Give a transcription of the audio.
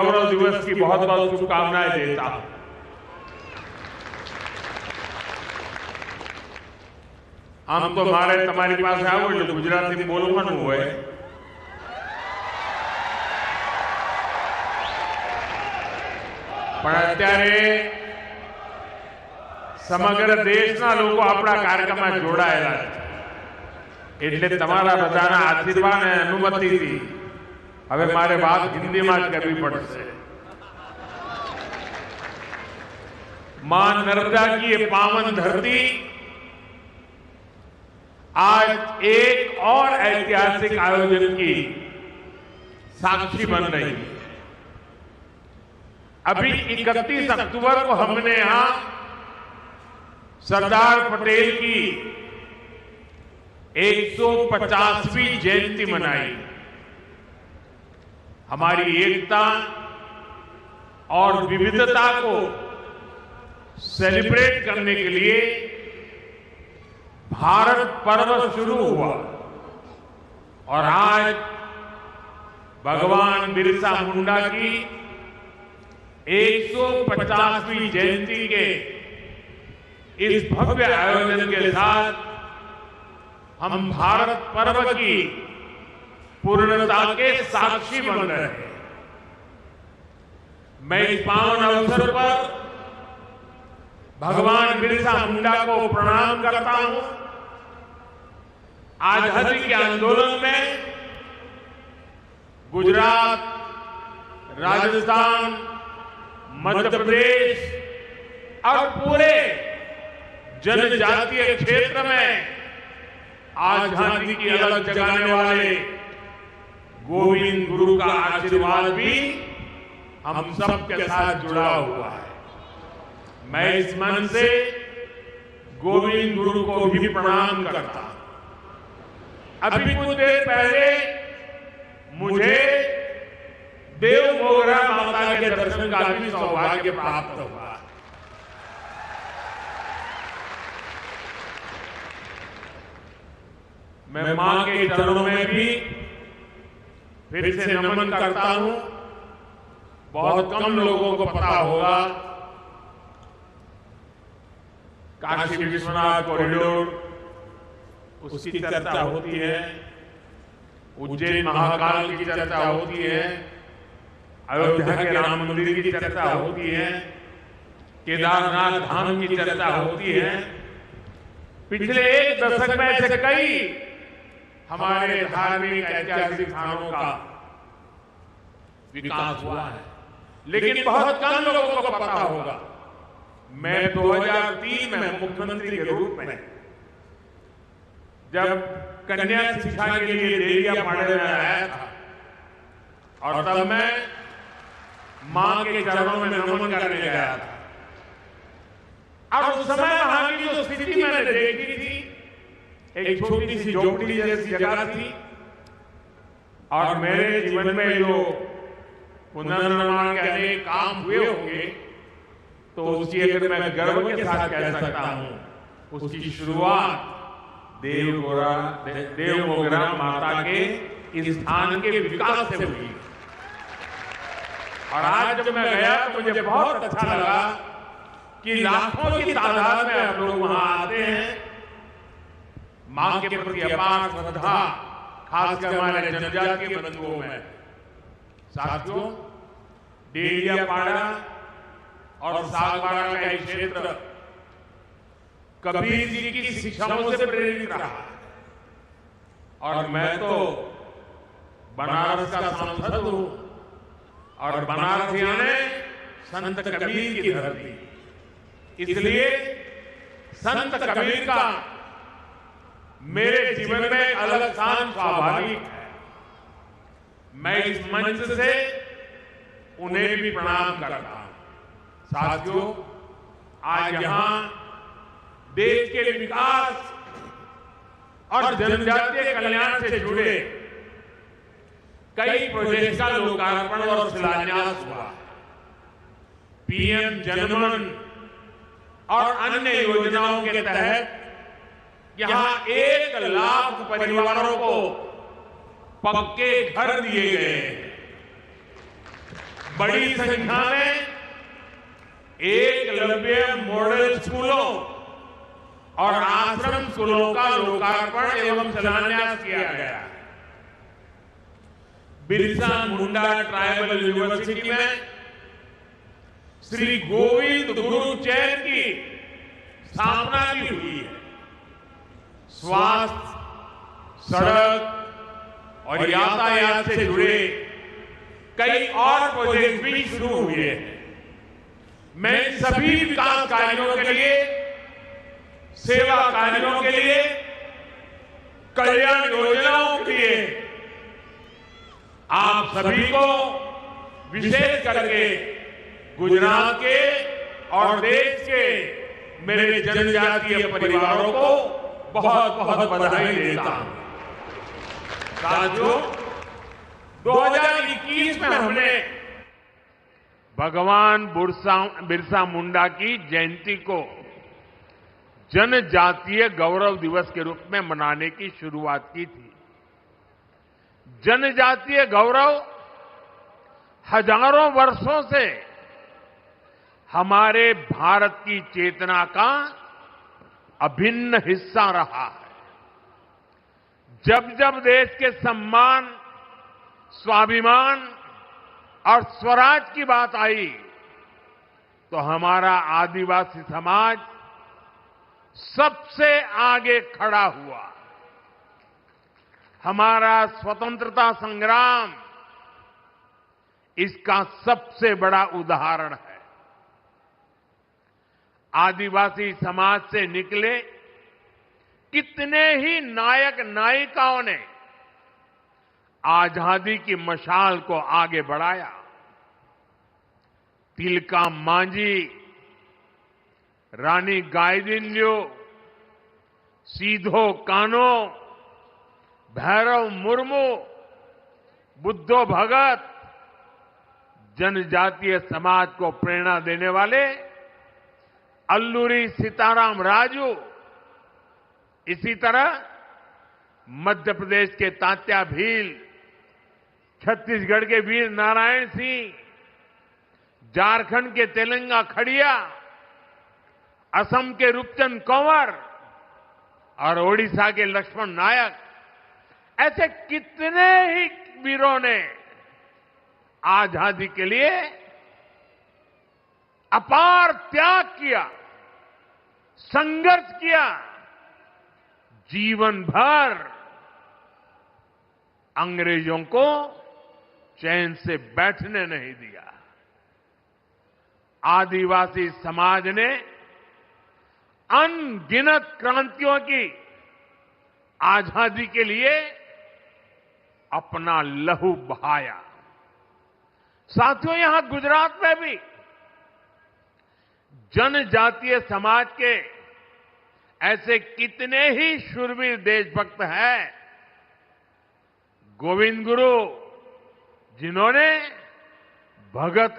गौरव दिवस की बहुत बहुत शुभकामनाएं देता हूं। આમ તો મારે તમારી પાસે આવું એટલે ગુજરાતી બોલવાનું હોય, પણ અત્યારે સમગ્ર દેશના લોકો આપણા કાર્યક્રમમાં જોડાયેલા છે, એટલે તમારા બધાના આશીર્વાદ અને અનુમતિથી હવે મારે વાત હિન્દીમાં જ કરવી પડશે। मां नर्मदा की ये पावन धरती आज एक और ऐतिहासिक आयोजन की साक्षी बन रही है। अभी 31 अक्टूबर को हमने यहां सरदार पटेल की 150वीं जयंती मनाई। हमारी एकता और विविधता को सेलिब्रेट करने के लिए भारत पर्व शुरू हुआ और आज भगवान बिरसा मुंडा की 150वीं जयंती के इस भव्य आयोजन के साथ हम भारत पर्व की पूर्णता के साक्षी बन रहे हैं। मैं इस पावन अवसर पर भगवान बिरसा मुंडा को प्रणाम करता हूं। आजादी के आंदोलन में गुजरात, राजस्थान, मध्य प्रदेश और पूरे जनजातीय क्षेत्र में आजादी की अलग जगाने वाले गोविंद गुरु का आशीर्वाद भी हम सबके साथ जुड़ा हुआ है। मैं इस मन से गोविंद गुरु को भी प्रणाम करता हूं। अभी कुछ देर पहले मुझे देव मोगरा माता के दर्शन का भी सौभाग्य प्राप्त हुआ। मैं मां के चरणों में भी फिर से नमन करता हूं। बहुत कम लोगों को पता होगा, काशी विश्वनाथ कॉरिडोर उसकी चर्चा होती है, उज्जैन महाकाल की चर्चा होती है, अयोध्या के राम मंदिर की चर्चा होती है, केदारनाथ धाम की चर्चा होती है। पिछले एक दशक में ऐसे कई हमारे धार्मिक ऐतिहासिक स्थानों का विकास हुआ है, लेकिन बहुत कम लोगों को पता होगा। मैं 2003 में मुख्यमंत्री के रूप में जब कन्या शिक्षा के लिए देलियापाड़े में आया था और तब मैं मां के चरणों में नमन करने गया था और उस समय वहां की जो स्थिति मैंने देखी थी, एक छोटी सी झोपड़ी जैसी जगह थी और मेरे जीवन में जो पुनर्निर्माण के अनेक काम हुए होंगे तो उसकी अगर मैं गर्व के साथ कह सकता हूं, उसकी शुरुआत देव मोगरा माता के इस स्थान के विकास से हुई। और आज जब मैं गया तो मुझे बहुत अच्छा लगा कि लाखों की तादाद में हम लोग वहां आते हैं। मां के प्रति अपार श्रद्धा, खासकर हमारे जनजातीय बंधुओं में। साथियों, डेलियापाड़ा और सागवाड़ा का एक क्षेत्र कबीर जी की शिक्षाओं से प्रेरित रहा और मैं तो बनारस का सांसद हूं और बनारस यानी संत कबीर की धरती, इसलिए संत कबीर का मेरे जीवन में अलग स्थान स्वाभाविक है। मैं इस मंच से उन्हें भी प्रणाम करता हूं। साथियों, आज यहां देश के विकास और जनजातीय कल्याण से जुड़े कई प्रोजेक्ट का लोकार्पण और शिलान्यास हुआ। पीएम जनमन और अन्य योजनाओं के तहत यहां 1 लाख परिवारों को पक्के घर दिए गए हैं। बड़ी संख्या में एकलव्य मॉडल स्कूलों और आश्रम स्कूलों का लोकार्पण एवं शिलान्यास किया गया। बिरसा मुंडा ट्राइबल यूनिवर्सिटी में श्री गोविंद गुरु चैन की स्थापना भी हुई है। स्वास्थ्य, सड़क और यातायात से जुड़े कई और प्रोजेक्ट भी शुरू हुए हैं। मैं सभी विकास कार्यों के लिए, सेवा कार्यों के लिए, कल्याण योजनाओं के लिए आप सभी को विशेष करके गुजरात के और देश के मेरे जनजातीय परिवारों को बहुत बहुत बधाई देता हूं। साथियों, 2021 में हमने भगवान बिरसा मुंडा की जयंती को जनजातीय गौरव दिवस के रूप में मनाने की शुरुआत की थी। जनजातीय गौरव हजारों वर्षों से हमारे भारत की चेतना का अभिन्न हिस्सा रहा है। जब जब देश के सम्मान, स्वाभिमान और स्वराज की बात आई तो हमारा आदिवासी समाज सबसे आगे खड़ा हुआ। हमारा स्वतंत्रता संग्राम इसका सबसे बड़ा उदाहरण है। आदिवासी समाज से निकले कितने ही नायक नायिकाओं ने आजादी की मशाल को आगे बढ़ाया। तिलका मांझी, रानी गाइदिन्ल्यू, सीधो कान्हो, भैरव मुर्मू, बुद्धो भगत, जनजातीय समाज को प्रेरणा देने वाले अल्लूरी सीताराम राजू, इसी तरह मध्य प्रदेश के तात्या भील, छत्तीसगढ़ के वीर नारायण सिंह, झारखंड के तेलंगा खड़िया, असम के रूपचंद कंवर और ओडिशा के लक्ष्मण नायक, ऐसे कितने ही वीरों ने आजादी के लिए अपार त्याग किया, संघर्ष किया, जीवन भर अंग्रेजों को चैन से बैठने नहीं दिया। आदिवासी समाज ने अनगिनत क्रांतियों की आजादी के लिए अपना लहू बहाया। साथियों, यहां गुजरात में भी जनजातीय समाज के ऐसे कितने ही शूरवीर देशभक्त हैं। गोविंद गुरु, जिन्होंने भगत